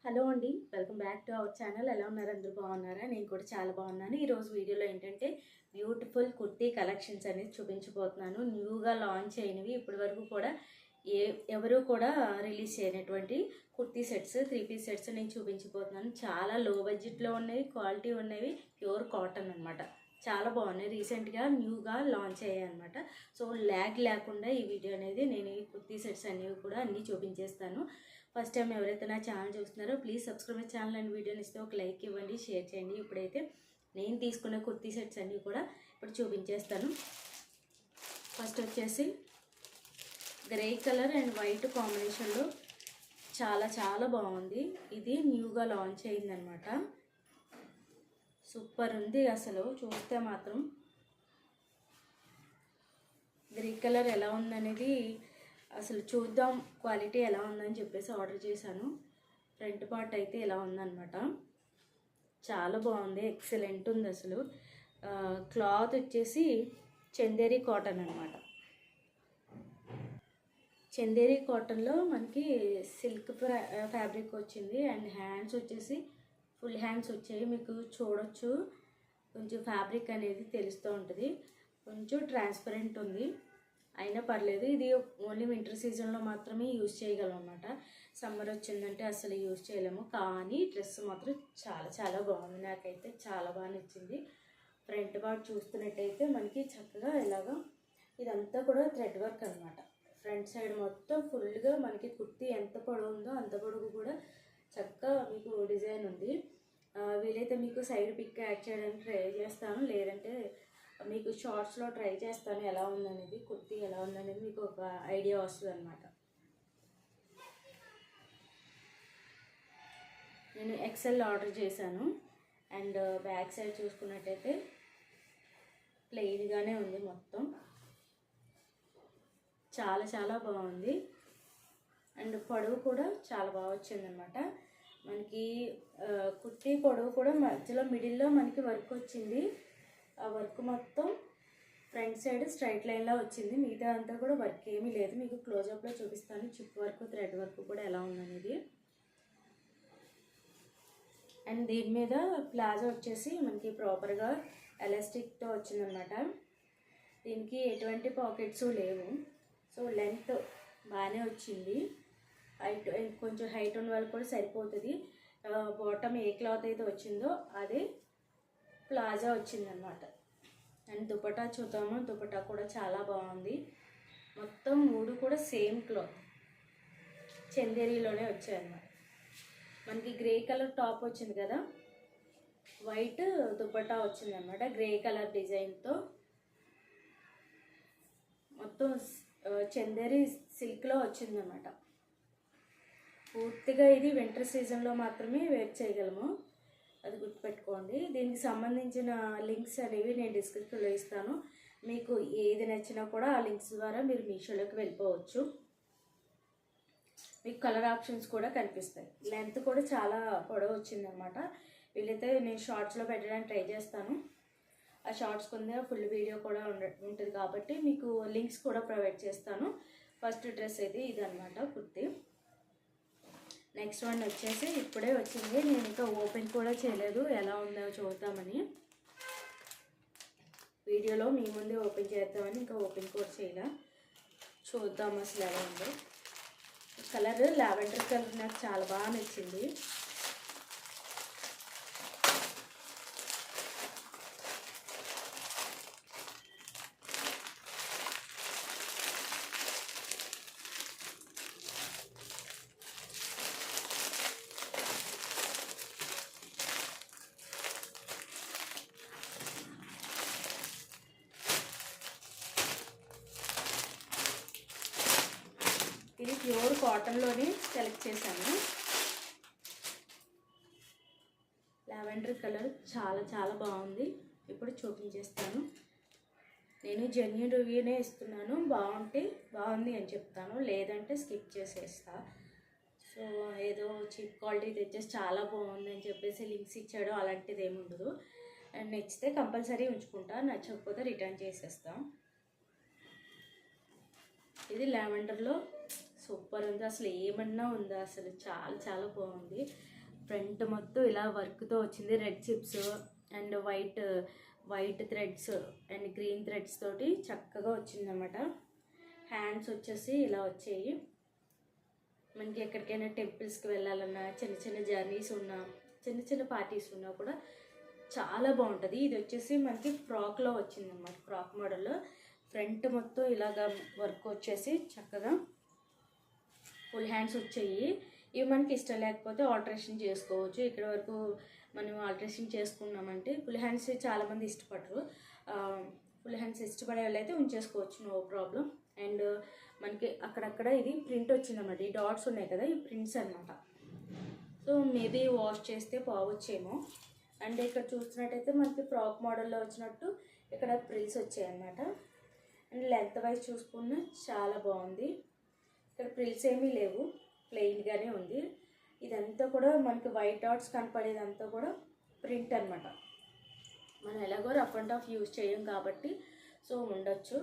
Hello అండి, welcome back to our channel. ఎలా ఉన్నారు? అందరూ బాగున్నారా? నేను కూడా చాలా బాగున్నాను. ఈరోజు వీడియోలో ఏంటంటే బ్యూటిఫుల్ కుర్తీ కలెక్షన్స్ అనేది చూపించబోతున్నాను. న్యూగా లాంచ్ అయినవి, ఇప్పటి వరకు కూడా ఎవరు కూడా రిలీజ్ చేయనటువంటి కుర్తీ సెట్స్, 3 పీస్ సెట్స్ నేను చూపించబోతున్నాను. చాలా లో బడ్జెట్లో ఉన్నవి, క్వాలిటీ ఉన్నవి, ప్యూర్ కాటన్ అనమాట. చాలా బాగున్నాయి. రీసెంట్గా న్యూగా లాంచ్ అయ్యాయి అనమాట. సో ల్యాగ్ లేకుండా ఈ వీడియో అనేది నేను ఈ కుర్తీ సెట్స్ అనేవి కూడా అన్నీ చూపించేస్తాను. ఫస్ట్ టైం ఎవరైతే నా ఛానల్ చూస్తున్నారో please subscribe my channel and వీడియోని ఇస్తే ఒక లైక్ ఇవ్వండి, షేర్ చేయండి. ఇప్పుడైతే నేను తీసుకున్న కుర్తీ సెట్స్ అన్నీ కూడా ఇప్పుడు చూపించేస్తాను. ఫస్ట్ వచ్చేసి గ్రే కలర్ అండ్ వైట్ కాంబినేషన్లో చాలా చాలా బాగుంది. ఇది న్యూగా లాంచ్ అయిందనమాట. సూపర్ ఉంది అసలు. చూస్తే మాత్రం గ్రే కలర్ ఎలా ఉందనేది అసలు చూద్దాం, క్వాలిటీ ఎలా ఉందని చెప్పేసి ఆర్డర్ చేశాను. ఫ్రంట్ పార్ట్ అయితే ఎలా ఉందన్నమాట. చాలా బాగుంది, ఎక్సలెంట్ ఉంది అసలు. క్లాత్ వచ్చేసి చందేరి కాటన్ అనమాట. చందేరి కాటన్లో మనకి సిల్క్ ఫ్యాబ్రిక్ వచ్చింది అండ్ హ్యాండ్స్ వచ్చేసి ఫుల్ హ్యాండ్స్ వచ్చాయి. మీకు చూడొచ్చు, కొంచెం ఫ్యాబ్రిక్ అనేది తెలుస్తూ ఉంటుంది. కొంచెం ట్రాన్స్పరెంట్ ఉంది, అయినా పర్లేదు. ఇది ఓన్లీ వింటర్ సీజన్లో మాత్రమే యూజ్ చేయగలం అన్నమాట. సమ్మర్ వచ్చిందంటే అసలు యూజ్ చేయలేము. కానీ డ్రెస్ మాత్రం చాలా చాలా బాగుంది, నాకైతే చాలా బాగా నచ్చింది. ఫ్రంట్ పార్ట్ చూస్తున్నట్టయితే మనకి చక్కగా ఇలాగా ఇదంతా కూడా థ్రెడ్ వర్క్ అనమాట. ఫ్రంట్ సైడ్ మొత్తం ఫుల్గా మనకి కుర్తీ ఎంత పొడవు ఉందో అంత పొడవు కూడా చక్కగా మీకు డిజైన్ ఉంది. వీలైతే మీకు సైడ్ పిక్ యాడ్ చేయడానికి ట్రై చేస్తాను, లేదంటే మీకు షార్ట్స్లో ట్రై చేస్తాను ఎలా ఉందనేది, కుర్తీ ఎలా ఉందనేది మీకు ఒక ఐడియా వస్తుంది అనమాట. నేను ఎక్సెల్ ఆర్డర్ చేశాను. అండ్ బ్యాక్ సైడ్ చూసుకున్నట్టయితే ప్లెయిన్గానే ఉంది మొత్తం. చాలా చాలా బాగుంది. అండ్ పొడవు కూడా చాలా బాగా వచ్చిందనమాట. మనకి కుర్తీ పొడవు కూడా మధ్యలో మిడిల్లో మనకి వర్క్ వచ్చింది. ఆ వర్క్ మొత్తం ఫ్రంట్ సైడ్ స్ట్రైట్ లైన్లో వచ్చింది. మిగతా అంతా కూడా వర్క్ ఏమీ లేదు. మీకు క్లోజప్లో చూపిస్తాను చిప్ వర్క్, థ్రెడ్ వర్క్ కూడా ఎలా ఉందనేది. అండ్ దీని మీద ప్లాజో వచ్చేసి మనకి ప్రాపర్గా ఎలాస్టిక్తో వచ్చిందనమాట. దీనికి ఎటువంటి పాకెట్స్ లేవు. సో లెంత్ బాగానే వచ్చింది. హైట్ కొంచెం హైట్ ఉన్న వాళ్ళు కూడా సరిపోతుంది. బాటమ్ ఏ క్లాత్ అయితే వచ్చిందో అదే ప్లాజా వచ్చిందనమాట. అండ్ దుపట్టా చూద్దాము. దుపట్టా కూడా చాలా బాగుంది. మొత్తం 3 కూడా సేమ్ క్లాత్ చందేరీలోనే వచ్చాయన్నమాట. మనకి గ్రే కలర్ టాప్ వచ్చింది కదా, వైట్ దుపట్టా వచ్చిందనమాట. గ్రే కలర్ డిజైన్తో మొత్తం చందేరి సిల్క్లో వచ్చిందన్నమాట. పూర్తిగా ఇది వింటర్ సీజన్లో మాత్రమే వేర్ చేయగలము, అది గుర్తుపెట్టుకోండి. దీనికి సంబంధించిన లింక్స్ అనేవి నేను డిస్క్రిప్షన్లో ఇస్తాను. మీకు ఏది నచ్చినా కూడా ఆ లింక్స్ ద్వారా మీరు మీషోలోకి వెళ్ళిపోవచ్చు. మీకు కలర్ ఆప్షన్స్ కూడా కనిపిస్తాయి. లెంత్ కూడా చాలా పొడవు వచ్చిందనమాట. వీలైతే నేను షార్ట్స్లో పెట్టడానికి ట్రై చేస్తాను. ఆ షార్ట్స్ కింద ఫుల్ వీడియో కూడా ఉంటుంది కాబట్టి మీకు లింక్స్ కూడా ప్రొవైడ్ చేస్తాను. ఫస్ట్ డ్రెస్ అయితే ఇదనమాట కుర్తీ. నెక్స్ట్ వన్ వచ్చేసి ఇప్పుడే వచ్చింది, నేను ఇంకా ఓపెన్ కూడా చేయలేదు, ఎలా ఉందో చూద్దామని. వీడియోలో మీ ముందే ఓపెన్ చేద్దామని ఇంకా ఓపెన్ కూడా చేయలే. చూద్దాం అసలు ఎలా ఉందో. కలర్ లావెండర్ కలర్ నాకు చాలా బాగా నచ్చింది. ఇది ప్యూర్ కాటన్లోనే సెలెక్ట్ చేశాను. లావెండర్ కలర్ చాలా చాలా బాగుంది. ఇప్పుడు చూపించేస్తాను. నేను జెన్యూన్ రివ్యూనే ఇస్తున్నాను. బాగుంటే బాగుంది అని చెప్తాను, లేదంటే స్కిప్ చేసేస్తా. సో ఏదో చీప్ క్వాలిటీ తెచ్చేసి చాలా బాగుంది అని చెప్పేసి లింక్స్ ఇచ్చాడు, అలాంటిది ఏమి ఉండదు. అండ్ నచ్చితే కంపల్సరీ ఉంచుకుంటా, నచ్చకపోతే రిటర్న్ చేసేస్తాం. ఇది లావెండర్లో సూపర్ ఉంది, అసలు ఏమన్నా ఉందా, అసలు చాలా చాలా బాగుంది. ఫ్రంట్ మొత్తం ఇలా వర్క్తో వచ్చింది, red chips and white threads and green threads తోటి చక్కగా వచ్చిందన్నమాట. హ్యాండ్స్ వచ్చేసి ఇలా వచ్చాయి. మనకి ఎక్కడికైనా టెంపుల్స్కి వెళ్ళాలన్నా, చిన్న చిన్న జర్నీస్ ఉన్నా, చిన్న చిన్న పార్టీస్ ఉన్నా కూడా చాలా బాగుంటుంది. ఇది వచ్చేసి మనకి ఫ్రాక్లో వచ్చిందన్నమాట, ఫ్రాక్ మోడల్లో. ఫ్రంట్ మొత్తం ఇలాగ వర్క్ వచ్చేసి చక్కగా ఫుల్ హ్యాండ్స్ వచ్చాయి. ఇవి మనకి ఇష్టం లేకపోతే ఆల్టరేషన్ చేసుకోవచ్చు. ఇక్కడ వరకు మనం ఆల్టరేషన్ చేసుకున్నామంటే ఫుల్ హ్యాండ్స్ చాలామంది ఇష్టపడరు. ఫుల్ హ్యాండ్స్ ఇష్టపడే వాళ్ళైతే ఉంచేసుకోవచ్చు, నో ప్రాబ్లం. అండ్ మనకి అక్కడక్కడ ఇది ప్రింట్ వచ్చిందన్నమాట, ఈ డాట్స్ ఉన్నాయి కదా, ఈ ప్రింట్స్ అనమాట. సో మేబీ వాష్ చేస్తే పోవచ్చేమో. అండ్ ఇక్కడ చూస్తున్నట్టయితే మనకి ఫ్రాక్ మోడల్లో వచ్చినట్టు ఇక్కడ ప్రిల్స్ వచ్చాయన్నమాట. అండ్ లెంత్ వైజ్ చూసుకున్నా చాలా బాగుంది. ఇక్కడ ప్రిల్స్ ఏమీ లేవు, ప్లెయిన్గానే ఉంది. ఇదంతా కూడా మనకి వైట్ డాట్స్ కనపడేదంతా కూడా ప్రింట్ అనమాట. మనం ఎలాగో రఫ్ అండ్ ఆఫ్ యూజ్ చేయం కాబట్టి సో ఉండొచ్చు.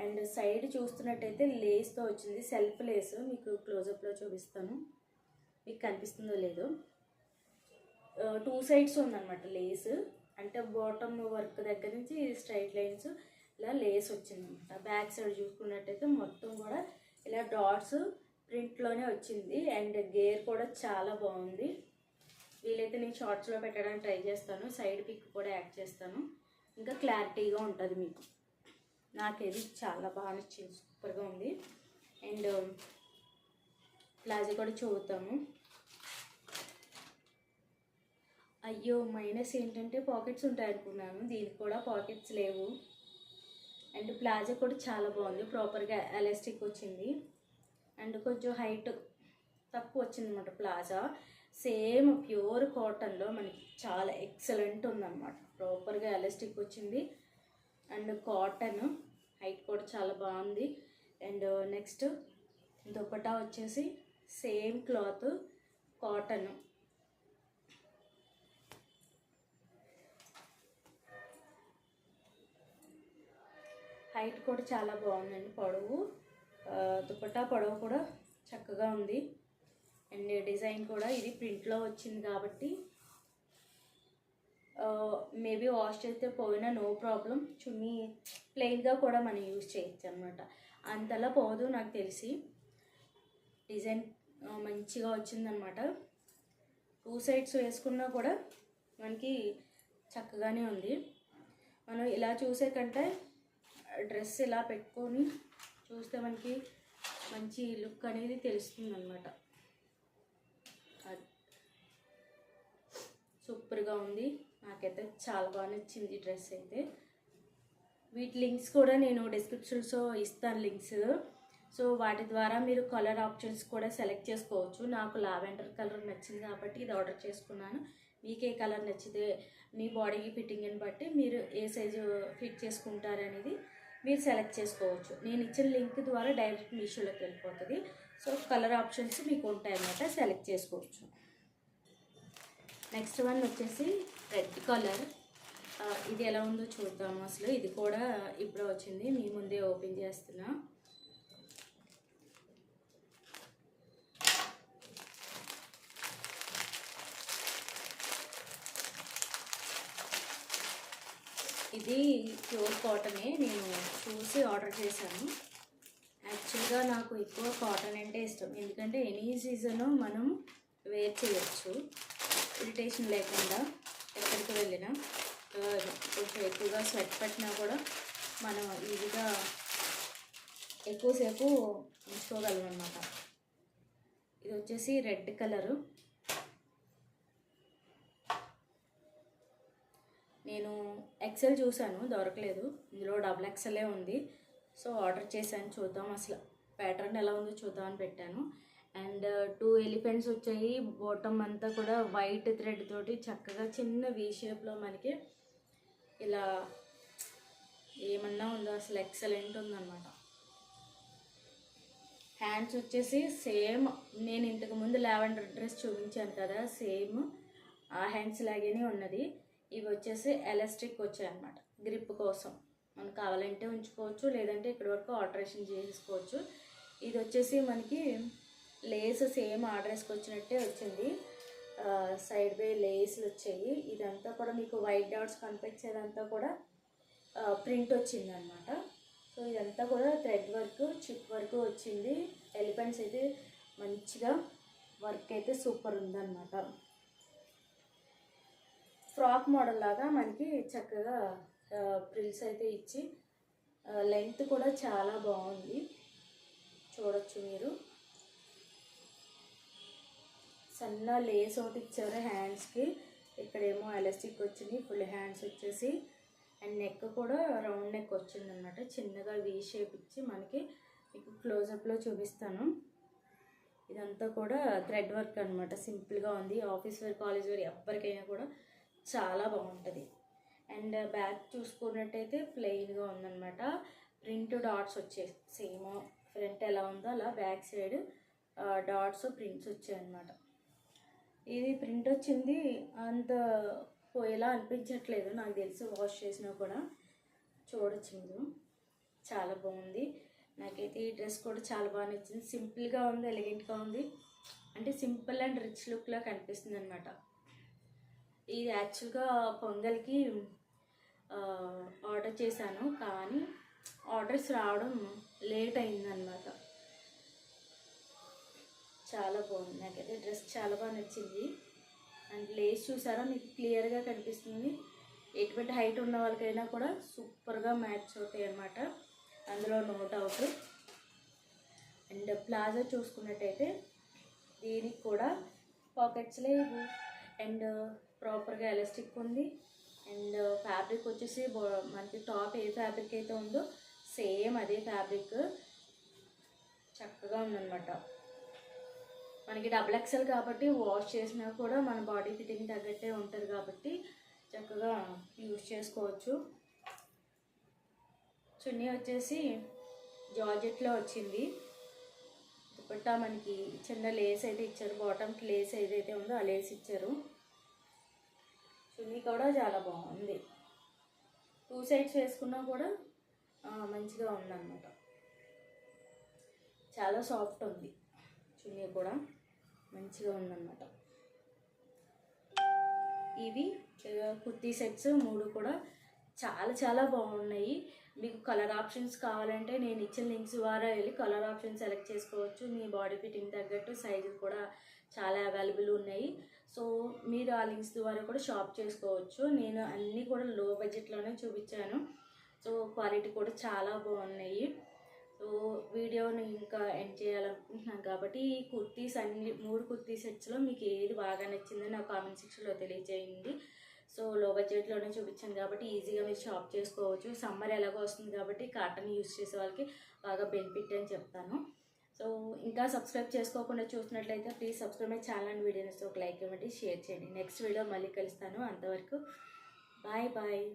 అండ్ సైడ్ చూస్తున్నట్టయితే లేస్తో వచ్చింది, సెల్ఫ్ లేస్. మీకు క్లోజప్లో చూపిస్తాను, మీకు కనిపిస్తుందో లేదో. 2 సైడ్స్ ఉందన్నమాట లేస్. అంటే బాటమ్ వర్క్ దగ్గర నుంచి స్ట్రైట్ లైన్స్ ఇలా లేస్ వచ్చిందన్నమాట. బ్యాక్ సైడ్ చూసుకున్నట్టయితే మొత్తం కూడా ఇలా డాట్స్ ప్రింట్లోనే వచ్చింది. అండ్ గేర్ కూడా చాలా బాగుంది. వీలైతే నేను షార్ట్స్లో పెట్టడానికి ట్రై చేస్తాను, సైడ్ పిక్ కూడా యాడ్ చేస్తాను, ఇంకా క్లారిటీగా ఉంటుంది మీకు. నాకేది చాలా బాగా నచ్చింది, సూపర్గా ఉంది. అండ్ ప్లాజో కూడా చూద్దాము. అయ్యో మైనస్ ఏంటంటే పాకెట్స్ ఉంటాయి అనుకున్నాను, దీనికి కూడా పాకెట్స్ లేవు. అండ్ ప్లాజో కూడా చాలా బాగుంది, ప్రాపర్గా ఎలాస్టిక్ వచ్చింది. అండ్ కొంచెం హైట్ తక్కువ వచ్చిందన్నమాట ప్లాజా. సేమ్ ప్యూర్ కాటన్లో మనకి చాలా ఎక్సలెంట్ ఉందన్నమాట, ప్రాపర్గా ఎలాస్టిక్ వచ్చింది. అండ్ కాటన్ హైట్ కూడా చాలా బాగుంది. అండ్ నెక్స్ట్ దుపట్టా వచ్చేసి సేమ్ క్లాత్ కాటన్. హైట్ కూడా చాలా బాగుందండి, పొడవు. దుపట్టా పొడవు కూడా చక్కగా ఉంది. అండ్ డిజైన్ కూడా ఇది ప్రింట్లో వచ్చింది కాబట్టి మేబీ వాష్ చేస్తే పోయినా నో ప్రాబ్లం. చున్నీ ప్లెయిన్గా కూడా మనం యూజ్ చేయొచ్చు అనమాట, అంతలా పోదు నాకు తెలిసి. డిజైన్ మంచిగా వచ్చిందనమాట. 2 సైడ్స్ వేసుకున్నా కూడా మనకి చక్కగానే ఉంది. మనం ఇలా చూసే కంటే డ్రెస్ ఇలా పెట్టుకొని చూస్తే మనకి మంచి లుక్ అనేది తెలుస్తుంది అనమాట. సూపర్గా ఉంది, నాకైతే చాలా బాగా నచ్చింది డ్రెస్ అయితే. వీటి లింక్స్ కూడా నేను డిస్క్రిప్షన్స్లో ఇస్తాను లింక్స్. సో వాటి ద్వారా మీరు కలర్ ఆప్షన్స్ కూడా సెలెక్ట్ చేసుకోవచ్చు. నాకు లావెండర్ కలర్ నచ్చింది కాబట్టి ఇది ఆర్డర్ చేసుకున్నాను. మీకు ఏ కలర్ నచ్చితే మీ బాడీకి ఫిట్టింగ్ని బట్టి మీరు ఏ సైజు ఫిట్ చేసుకుంటారనేది మీరు సెలెక్ట్ చేసుకోవచ్చు. నేను ఇచ్చిన లింక్ ద్వారా డైరెక్ట్ మీషోలోకి వెళ్ళిపోతుంది. సో కలర్ ఆప్షన్స్ మీకు ఉంటాయన్నమాట, సెలెక్ట్ చేసుకోవచ్చు. నెక్స్ట్ వన్ వచ్చేసి రెడ్ కలర్. ఇది ఎలా ఉందో చూద్దాము. అసలు ఇది కూడా ఇప్పుడు వచ్చింది, మీ ముందే ఓపెన్ చేస్తున్నా. ఇది ప్యూర్ కాటనే, నేను చూసి ఆర్డర్ చేశాను. యాక్చువల్గా నాకు ఎక్కువ కాటన్ అంటే ఇష్టం, ఎందుకంటే ఎనీ సీజను మనం వేర్ చేయొచ్చు ఇరిటేషన్ లేకుండా. ఎక్కడికి వెళ్ళినా కొంచెం ఎక్కువగా స్వెట్ పట్టినా కూడా మనం ఈజీగా ఎక్కువసేపు ఉంచుకోగలం అన్నమాట. ఇది వచ్చేసి రెడ్ కలరు. నేను ఎక్సెల్ చూశాను, దొరకలేదు. ఇందులో XXL ఉంది. సో ఆర్డర్ చేశాను, చూద్దాం అసలు ప్యాటర్న్ ఎలా ఉందో చూద్దామని పెట్టాను. అండ్ 2 ఎలిఫెంట్స్ వచ్చాయి. బాటమ్ అంతా కూడా వైట్ థ్రెడ్ తోటి చక్కగా చిన్న వీ షేప్లో మనకి ఇలా ఏమన్నా ఉందో, అసలు ఎక్సలెంట్ ఉందన్నమాట. హ్యాండ్స్ వచ్చేసి సేమ్ నేను ఇంతకుముందు లావెండర్ డ్రెస్ చూపించాను కదా, సేమ్ ఆ హ్యాండ్స్ లాగానే ఉన్నది. ఇవి వచ్చేసి ఎలాస్టిక్ వచ్చాయి అన్నమాట, గ్రిప్ కోసం. మనకు కావాలంటే ఉంచుకోవచ్చు, లేదంటే ఇక్కడ వరకు ఆల్టరేషన్ చేసుకోవచ్చు. ఇది వచ్చేసి మనకి లేస్ సేమ్ ఆర్డర్స్కి వచ్చినట్టే వచ్చింది. సైడ్ బై లేస్లు వచ్చాయి. ఇదంతా కూడా మీకు వైట్ డాట్స్ కనిపించేదంతా కూడా ప్రింట్ వచ్చింది అనమాట. సో ఇదంతా కూడా థ్రెడ్ వర్క్, చిప్ వర్క్ వచ్చింది. ఎలిఫెంట్స్ అయితే మంచిగా వర్క్ అయితే సూపర్ ఉందన్నమాట. ఫ్రాక్ మోడల్ లాగా మనకి చక్కగా ప్రిల్స్ అయితే ఇచ్చి లెంత్ కూడా చాలా బాగుంది, చూడొచ్చు మీరు. సన్న లేస్ ఒకటి ఇచ్చారు హ్యాండ్స్కి. ఇక్కడేమో ఎలాస్టిక్ వచ్చింది, ఫుల్ హ్యాండ్స్ వచ్చేసి. అండ్ నెక్ కూడా రౌండ్ నెక్ వచ్చింది అనమాట. చిన్నగా వీ షేప్ ఇచ్చి మనకి మీకు క్లోజప్లో చూపిస్తాను. ఇదంతా కూడా థ్రెడ్ వర్క్ అనమాట. సింపుల్గా ఉంది. ఆఫీస్ వేర్, కాలేజ్ వేర్ ఎవరికైనా కూడా చాలా బాగుంటుంది. అండ్ బ్యాక్ చూసుకున్నట్టయితే ప్లెయిన్గా ఉందన్నమాట. ప్రింట్ డాట్స్ వచ్చాయి. సేమ్ ఫ్రంట్ ఎలా ఉందో అలా బ్యాక్ సైడ్ డాట్స్ ప్రింట్స్ వచ్చాయన్నమాట. ఇది ప్రింట్ వచ్చింది అంత పోయేలా అనిపించట్లేదు నాకు తెలిసి, వాష్ చేసినా కూడా. చూడొచ్చు మీరు, చాలా బాగుంది. నాకైతే ఈ డ్రెస్ కూడా చాలా బాగా నచ్చింది. సింపుల్గా ఉంది, ఎలిగెంట్గా ఉంది. అంటే సింపుల్ అండ్ రిచ్ లుక్లా కనిపిస్తుంది అనమాట. ఇది యాక్చువల్గా పొంగల్కి ఆర్డర్ చేశాను, కానీ ఆర్డర్స్ రావడం లేట్ అయిందనమాట. చాలా బాగుంది. నాకైతే డ్రెస్ చాలా బాగా నచ్చింది. అండ్ లేస్ చూసారా, మీకు క్లియర్గా కనిపిస్తుంది. ఎటువంటి హైట్ ఉన్న వాళ్ళకైనా కూడా సూపర్గా మ్యాచ్ అవుతాయి అన్నమాట, అందులో నో డౌట్. అండ్ ప్లాజో చూసుకున్నట్టయితే దీనికి కూడా పాకెట్స్ లేవు అండ్ ప్రాపర్గా ఎలాస్టిక్ ఉంది. అండ్ ఫ్యాబ్రిక్ వచ్చేసి మనకి టాప్ ఏ ఫ్యాబ్రిక్ అయితే ఉందో సేమ్ అదే ఫ్యాబ్రిక్ చక్కగా ఉందన్నమాట. మనకి డబుల్ ఎక్సెల్ కాబట్టి వాష్ చేసినా కూడా మన బాడీ ఫిట్టింగ్ తగ్గట్టే ఉంటుంది కాబట్టి చక్కగా యూజ్ చేసుకోవచ్చు. చున్నీ వచ్చేసి జార్జెట్లో వచ్చింది. దుపట్టా మనకి చిన్న లేస్ అయితే ఇచ్చారు. బాటమ్కి లేస్ ఏదైతే ఉందో ఆ లేస్ ఇచ్చారు. చున్నీ కూడా చాలా బాగుంది. 2 సైడ్స్ వేసుకున్నా కూడా మంచిగా ఉందన్నమాట. చాలా సాఫ్ట్ ఉంది. చున్నీ కూడా మంచిగా ఉందన్నమాట. ఇవి కుర్తీ సెట్స్ 3 కూడా చాలా చాలా బాగున్నాయి. మీకు కలర్ ఆప్షన్స్ కావాలంటే నేను ఇచ్చిన లింక్స్ ద్వారా వెళ్ళి కలర్ ఆప్షన్ సెలెక్ట్ చేసుకోవచ్చు. మీ బాడీ ఫిట్టింగ్ తగ్గట్టు సైజులు కూడా చాలా అవైలబుల్ ఉన్నాయి. సో మీరు ఆ లింక్స్ ద్వారా కూడా షాప్ చేసుకోవచ్చు. నేను అన్నీ కూడా లో బడ్జెట్లోనే చూపించాను. సో క్వాలిటీ కూడా చాలా బాగున్నాయి. సో వీడియోని ఇంకా ఎండ్ చేయాలనుకుంటున్నాను కాబట్టి ఈ కుర్తీస్ అన్ని 3 కుర్తీ సెట్స్లో మీకు ఏది బాగా నచ్చిందో నా కామెంట్ సెక్షన్లో తెలియజేయండి. సో లో బడ్జెట్లోనే చూపించాను కాబట్టి ఈజీగా మీరు షాప్ చేసుకోవచ్చు. సమ్మర్ ఎలాగో వస్తుంది కాబట్టి కాటన్ యూజ్ చేసే వాళ్ళకి బాగా బెనిఫిట్ అని చెప్తాను. సో ఇంకా సబ్స్క్రైబ్ చేసుకోకుండా చూసినట్లయితే please subscribe my channel and వీడియోని ఒక లైక్ ఇవ్వండి, షేర్ చేయండి. నెక్స్ట్ వీడియో మళ్ళీ కలుస్తాను. అంతవరకు బాయ్ బాయ్.